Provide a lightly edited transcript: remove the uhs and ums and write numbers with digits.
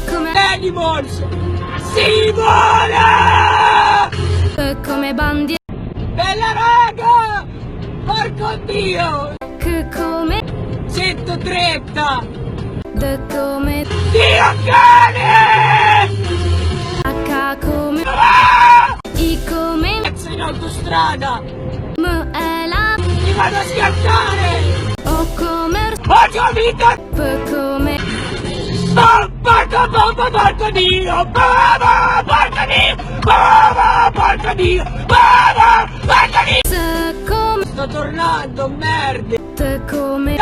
come Animals! Si vola! come bandiera, Bella raga! Porco Dio! come 130! come Dio cane! H come Ah! I come Cazzo in autostrada! M è la Mi vado a schiattare! O come Ho già vita! P come Porco Dio! Mamma! Porco Dio! Mamma! Porco Dio! Mamma! Porco Dio! S come Sto tornando, merda! T come